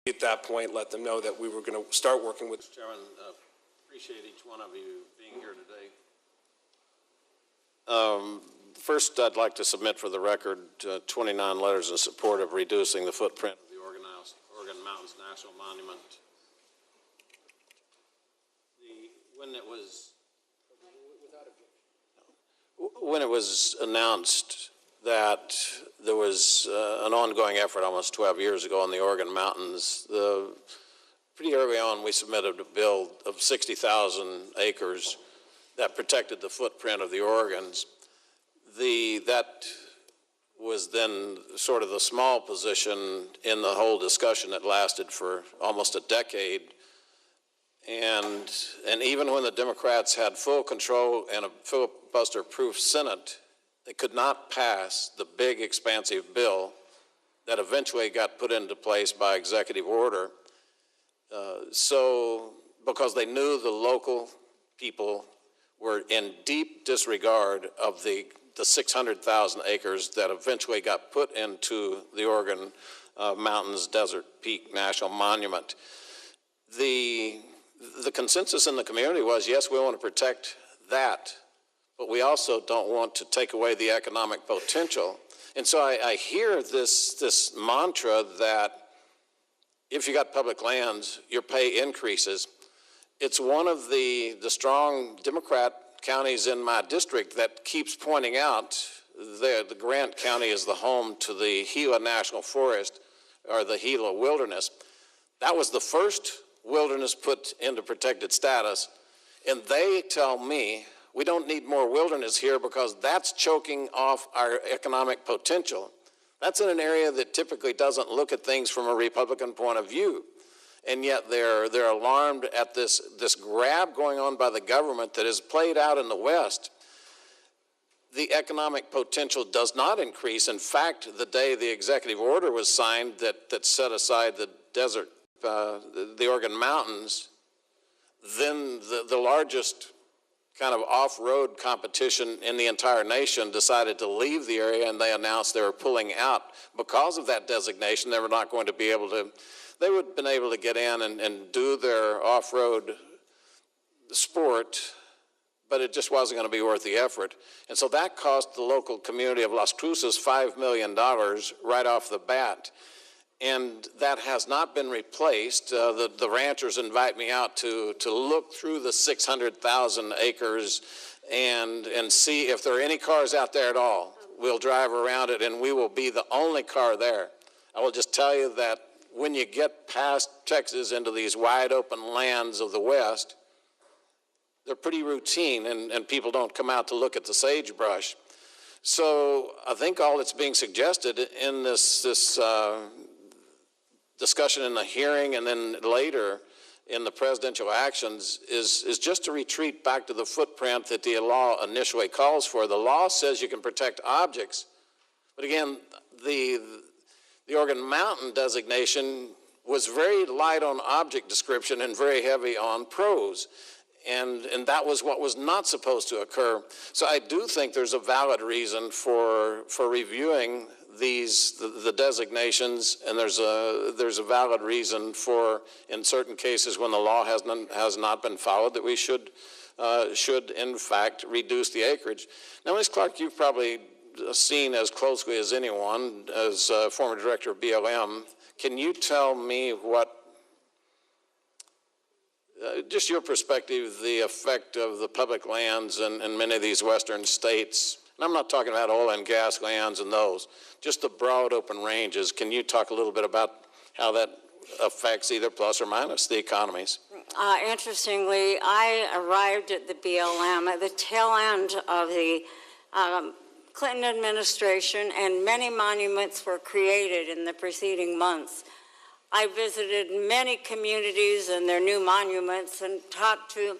At that point, let them know that we were going to start working with. Mr. Chairman, appreciate each one of you being here today. First, I'd like to submit for the record 29 letters in support of reducing the footprint of the Oregon Mountains National Monument. When it was announced that there was an ongoing effort almost 12 years ago on the Oregon Mountains, pretty early on we submitted a bill of 60,000 acres that protected the footprint of the Oregons. That was then sort of the small position in the whole discussion that lasted for almost a decade. And even when the Democrats had full control and a filibuster-proof Senate, they could not pass the big, expansive bill that eventually got put into place by executive order. Because they knew the local people were in deep disregard of the 600,000 acres that eventually got put into the Oregon Mountains Desert Peak National Monument. The consensus in the community was, yes, we want to protect that, but we also don't want to take away the economic potential. And so I hear this mantra that if you got public lands, your pay increases. It's one of the strong Democrat counties in my district that keeps pointing out the Grant County is the home to the Gila National Forest, or the Gila Wilderness. That was the first wilderness put into protected status, and they tell me we don't need more wilderness here because that's choking off our economic potential. That's in an area that typically doesn't look at things from a Republican point of view. And yet they're alarmed at this grab going on by the government that is played out in the West. The economic potential does not increase. In fact, the day the executive order was signed that set aside the desert, the Oregon Mountains, then the largest kind of off-road competition in the entire nation decided to leave the area, and they announced they were pulling out. Because of that designation, they were not going to be able to, they would have been able to get in and do their off-road sport, but it just wasn't going to be worth the effort. And so that cost the local community of Las Cruces $5 million right off the bat. And that has not been replaced. The ranchers invite me out to look through the 600,000 acres and see if there are any cars out there at all. We'll drive around it, and we will be the only car there. I will just tell you that when you get past Texas into these wide open lands of the West, they're pretty routine, and people don't come out to look at the sagebrush. So I think all that's being suggested in this discussion in the hearing and then later in the presidential actions is just to retreat back to the footprint that the law initially calls for. The law says you can protect objects, but again, the Oregon Mountain designation was very light on object description and very heavy on prose. And that was what was not supposed to occur. So I do think there's a valid reason for reviewing the designations, and there's a valid reason for, in certain cases when the law has not been followed, that we should in fact reduce the acreage. Now, Ms. Clark, you've probably seen as closely as anyone as former director of BLM. Can you tell me what, just your perspective, the effect of the public lands in many of these western states, and I'm not talking about oil and gas lands and those, just the broad open ranges. Can you talk a little bit about how that affects either plus or minus the economies? Interestingly, I arrived at the BLM at the tail end of the Clinton administration, and many monuments were created in the preceding months. I visited many communities and their new monuments and talked to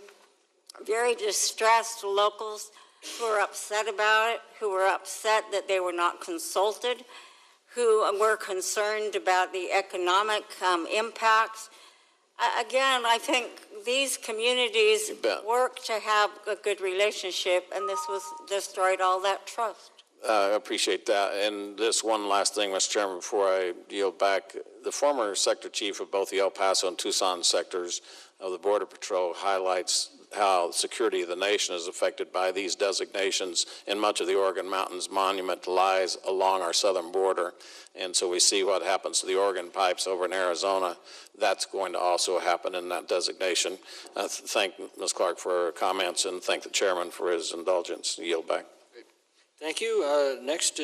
very distressed locals who were upset about it, who were upset that they were not consulted, who were concerned about the economic impacts. Again, I think these communities work to have a good relationship, and this was destroyed all that trust. I appreciate that. And this one last thing, Mr. Chairman, before I yield back. the former sector chief of both the El Paso and Tucson sectors of the Border Patrol highlights how security of the nation is affected by these designations, and much of the Oregon Mountains Monument lies along our southern border. And so we see what happens to the Oregon pipes over in Arizona. That's going to also happen in that designation. Thank Ms. Clark for her comments, and thank the chairman for his indulgence. Yield back. Thank you. Next.